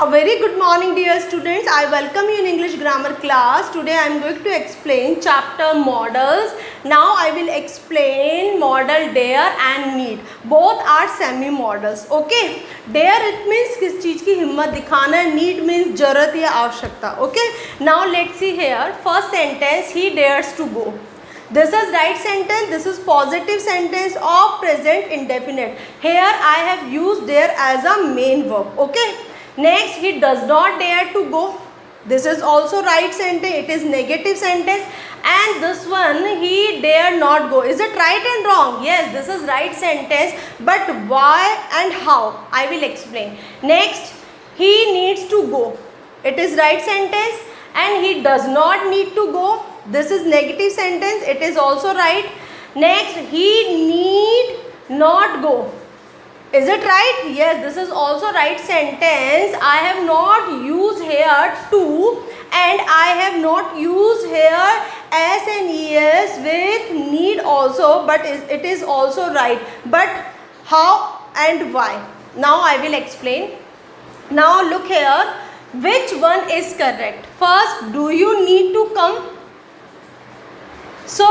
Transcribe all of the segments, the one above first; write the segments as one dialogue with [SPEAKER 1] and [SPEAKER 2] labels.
[SPEAKER 1] A very good morning dear students. I welcome you in English grammar class. Today I am going to explain chapter models. Now I will explain model dare and need. Both are semi models. Okay. Dare it means किस चीज़ की हिम्मत दिखाना है. Need means जरूरत या आवश्यकता. Okay. Now let's see here. First sentence, he dares to go. This is right sentence, this is positive sentence of present indefinite. Here I have used dare as a main verb. Okay. Next, he does not dare to go. This is also right sentence, it is negative sentence. And this one, he dare not go. Is it right and wrong? Yes, this is right sentence. But why and how? I will explain. Next, he needs to go. It is right sentence. And he does not need to go. This is negative sentence, it is also right. Next, he need not go. Is it right? Yes, this is also right sentence. I have not used here to and I have not used here as and es with need also, but it is also right. But how and why? Now I will explain. Now look here, which one is correct? First, do you need to come? So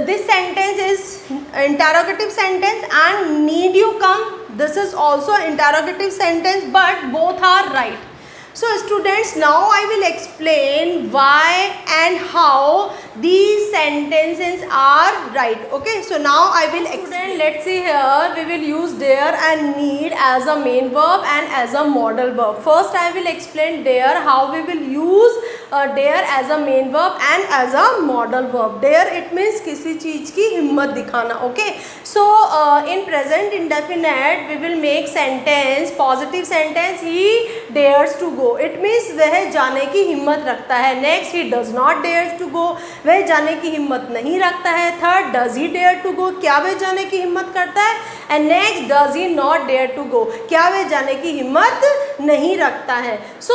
[SPEAKER 1] this sentence is interrogative sentence and need you come. This is also interrogative sentence, but both are right. So students, now I will explain why and how these sentences are right. Okay, so now I will explain. Let's see here, we will use dare and need as a main verb and as a modal verb. First I will explain dare, how we will use dare as a main verb and as a modal verb. Dare it means किसी चीज़ की हिम्मत दिखाना. Okay, so in present indefinite we will make sentence, positive sentence, he dares to go. It means वह जाने की हिम्मत रखता है. Next, he does not dare to go. वह जाने की हिम्मत नहीं रखता है. Third, does he dare to go? क्या वह जाने की हिम्मत करता है? And next, does he not dare to go? क्या वह जाने की हिम्मत नहीं रखता है? So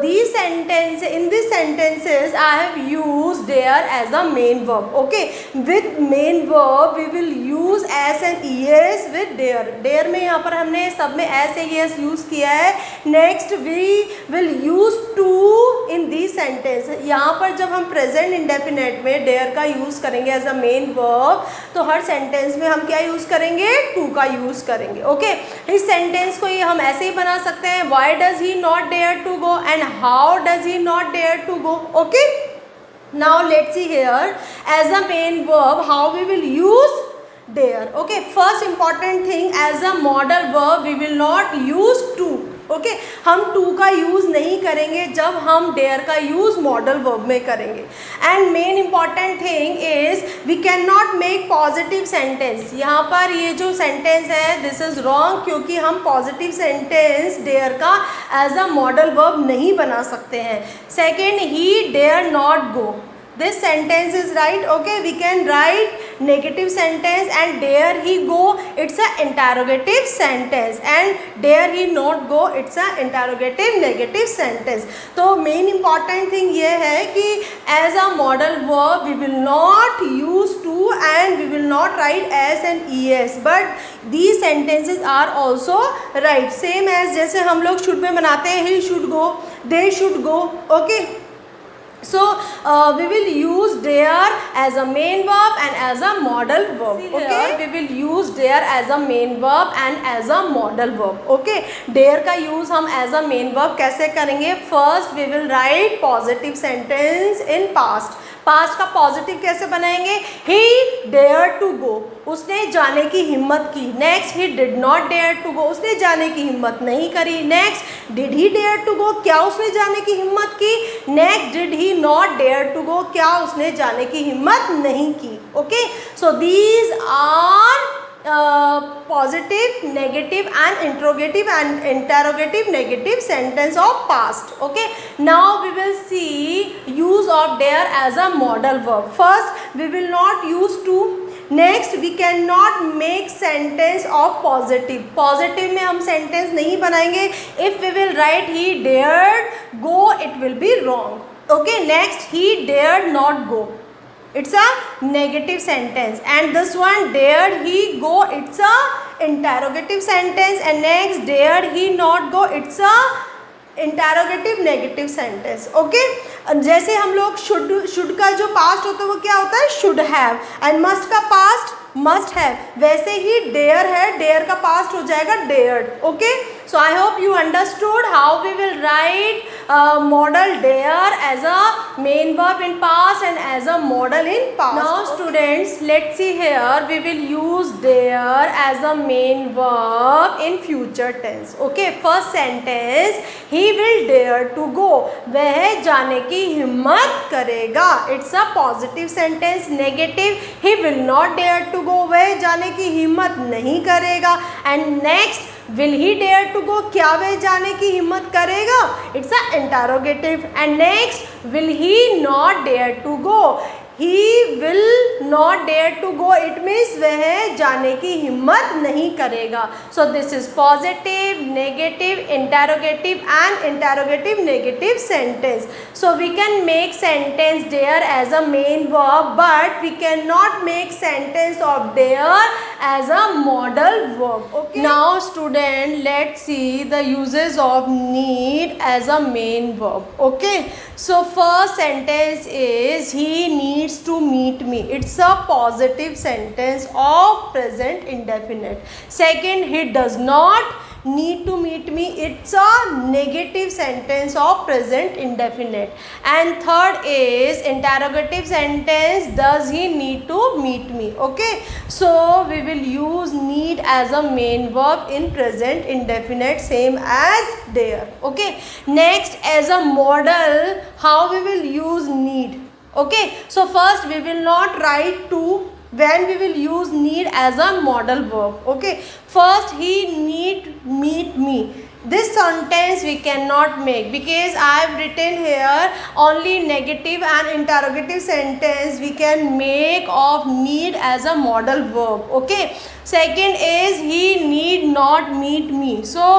[SPEAKER 1] these sentences, in these sentences I have used dare as a main verb. Okay, with main verb we will use as and es with dare. Dare में यहाँ पर हमने सब में as and es use किया है. Next we will use to in these sentence. यहाँ पर जब हम present indefinite में dare का use करेंगे as a main verb, तो हर sentence में हम क्या use करेंगे? to का use करेंगे. Okay, इस sentence को ये हम ऐसे ही बना सकते हैं. Why does he not dare to go and how does he not dare to go? Okay, now let's see here as a main verb how we will use dare. Okay, first important thing, as a modal verb we will not use to. Okay हम to का use नहीं करेंगे जब हम dare का use model verb में करेंगे. And main important thing is we can not make positive sentence. यहाँ पर ये जो सेंटेंस है दिस इज रॉन्ग, क्योंकि हम पॉजिटिव सेंटेंस डेयर का एज अ मॉडल वर्ब नहीं बना सकते हैं. Second, he dare not go. This sentence is right. Okay, we can write negative sentence and dare he go, it's a interrogative sentence, and dare he not go, it's a interrogative negative sentence. तो main important thing ये है कि as a modal verb we will not use to and we will not write as and es, but these sentences are also right. Same as जैसे हम लोग should में बनाते हैं, he should go, they should go. Okay, so we will use dare as a main verb and as a modal verb. Okay, we will use dare as a main verb and as a modal verb. Okay, dare का use हम as a main verb कैसे करेंगे? First we will write positive sentence in past. Past का positive कैसे बनाएंगे? ही dare to go, उसने जाने की हिम्मत की. Next, he did not dare to go, उसने जाने की हिम्मत नहीं करी. Next, did he dare to go, क्या उसने जाने की हिम्मत की. Next, did he not dare to go, क्या उसने जाने की हिम्मत नहीं की. Okay, so these are positive, negative and interrogative negative sentence of past. Okay, now we will see use of dare as a modal verb. First, we will not use to. Next, we cannot make sentence of positive. Positive में हम sentence नहीं बनाएंगे. If we will write he dared go, it will be wrong. Okay, next, he dared not go. It's a negative sentence. And this one, dared he go, it's a interrogative sentence. And next, dared he not go, it's a interrogative negative sentence. Okay, जैसे हम लोग should का जो past होता है वो क्या होता है, शुड हैव, एंड मस्ट का पास्ट मस्ट हैव, वैसे ही डेयर है, डेयर का पास्ट हो जाएगा dared. Okay, so I hope you understood how we will write modal dare as a main verb in past and as a modal in past. Now students, let's see here we will use dare as a main verb in future tense. Okay, first sentence, he will dare to go, वह जाने की हिम्मत करेगा। It's a positive sentence. Negative, he will not dare to go, वह जाने की हिम्मत नहीं करेगा। And next, will he dare to go, क्या वह जाने की हिम्मत करेगा? It's a interrogative. And next, will he not dare to go, he will not dare to go, it means वह जाने की हिम्मत नहीं करेगा। So this is positive, negative, interrogative and interrogative negative sentence. So we can make sentence there as a main verb, but we cannot make sentence of there as a modal verb. Okay. Now student, let's see the uses of need as a main verb. Okay. So first sentence is he needs to meet me. It's a positive sentence of present indefinite. Second, he does not need to meet me. It's a negative sentence of present indefinite. And third is interrogative sentence, does he need to meet me? Okay, so we will use need as a main verb in present indefinite, same as there. Okay, next, as a modal, how we will use need? Okay, so first we will not write to when we will use need as a modal verb. Okay, first, he need meet me. This sentence we cannot make because I have written here only negative and interrogative sentence we can make of need as a modal verb. Okay, second is he need not meet me, so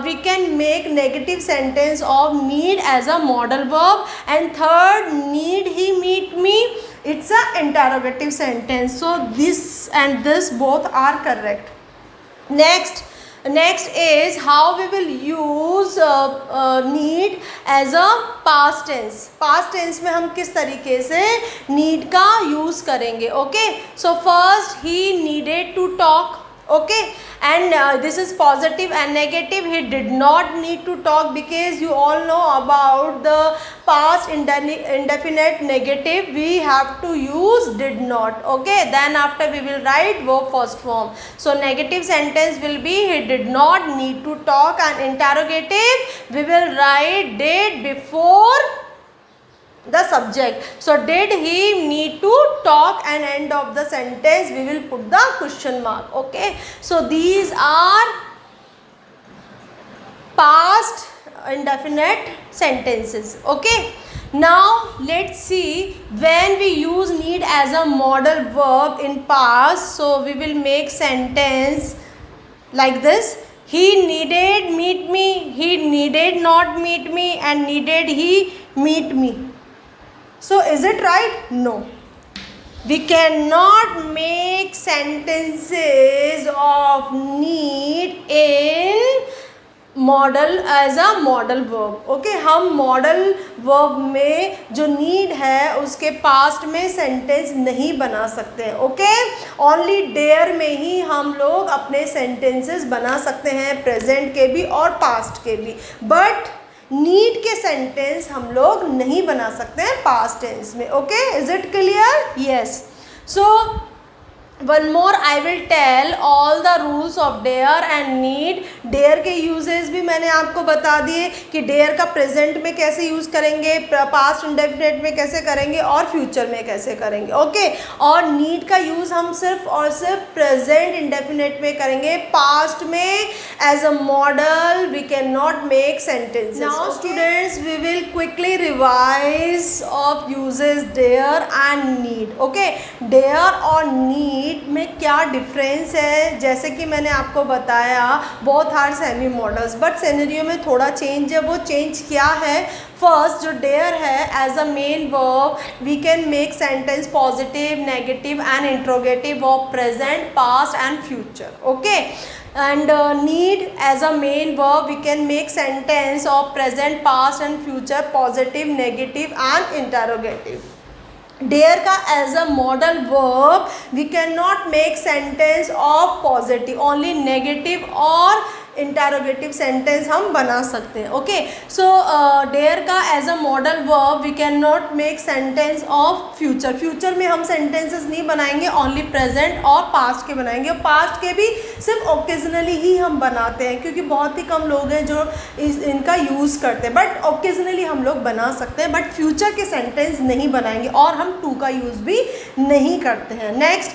[SPEAKER 1] we can make negative sentence of need as a modal verb. And third, need he meet me, it's a interrogative sentence. So this and this both are correct. Next is how we will use need as a past tense. Past tense में हम किस तरीके से need का use करेंगे? Okay, so first, he needed to talk. Okay, and this is positive and negative. He did not need to talk because you all know about the past indefinite negative, we have to use did not. Okay, then after we will write verb first form. So negative sentence will be he did not need to talk, and interrogative we will write did before the subject. So did he need to talk, and end of the sentence we will put the question mark. Okay, so these are past indefinite sentences. Okay, now let's see when we use need as a modal verb in past. So we will make sentence like this: he needed meet me, he needed not meet me, and needed he meet me. So is it right? No. We cannot make sentences of need in modal as a modal verb. Okay, हम modal verb में जो need है उसके past में sentence नहीं बना सकते हैं. Okay, only there में ही हम लोग अपने sentences बना सकते हैं, present के भी और past के भी. But नीड के सेंटेंस हम लोग नहीं बना सकते हैं पास्ट टेंस में. Okay, is it clear? Yes. So one more I will tell all the rules of dare and need. Dare के यूजेस भी मैंने आपको बता दिए कि डेयर का प्रेजेंट में कैसे यूज़ करेंगे, पास्ट इंडेफिनिट में कैसे करेंगे और फ्यूचर में कैसे करेंगे. ओके, और नीड का यूज़ हम सिर्फ और सिर्फ प्रेजेंट इंडेफिनिट में करेंगे. पास्ट में as a model we can not make sentences. Now students, we will quickly revise of uses dare and need. Okay, dare और नीड में क्या डिफरेंस है? जैसे कि मैंने आपको बताया, both are semi models, but scenario में थोड़ा चेंज है. वो चेंज क्या है? फर्स्ट, जो डेयर है as a main verb we can make sentence positive, negative and interrogative of present, past and future. Okay, and need as a main verb, we can make sentence of present, past and future, positive, negative and interrogative. Dare का as a model verb we cannot make sentence of positive, only negative और interrogative sentence हम बना सकते हैं. Okay, so dare का as a model verb we can not make sentence of future. Future में हम sentences नहीं बनाएंगे, ओनली प्रेजेंट और पास्ट के बनाएंगे. और पास्ट के भी सिर्फ ओकेजनली ही हम बनाते हैं, क्योंकि बहुत ही कम लोग हैं जो इनका यूज़ करते हैं, बट ओकेजनली हम लोग बना सकते हैं, बट फ्यूचर के सेंटेंस नहीं बनाएंगे. और हम टू का यूज़ भी नहीं करते हैं. Next,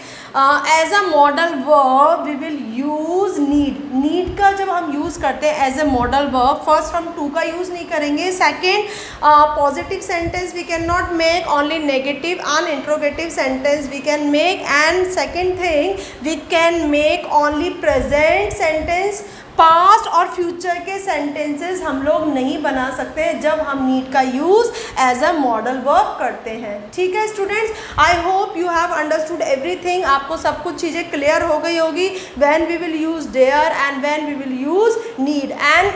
[SPEAKER 1] as a model verb we will use need. Need का जब हम यूज़ करते हैं as a model verb, first हम टू का यूज़ नहीं करेंगे. Second, positive sentence we can not make, only negative and interrogative sentence we can make. And second thing, we can make only present sentence. Past और future के sentences हम लोग नहीं बना सकते हैं जब हम नीड का use as a model verb करते हैं. ठीक है students, I hope you have understood everything. आपको सब कुछ चीज़ें क्लियर हो गई होगी. When we will use dare and when we will use need. And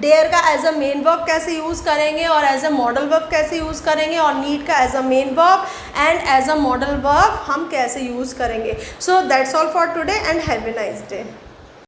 [SPEAKER 1] dare का एज अ मेन वर्ब कैसे यूज़ करेंगे और एज अ मॉडल वर्ब कैसे यूज़ करेंगे, और नीड का as a main verb and as a model verb हम कैसे यूज़ करेंगे. So that's all for today and have a nice day.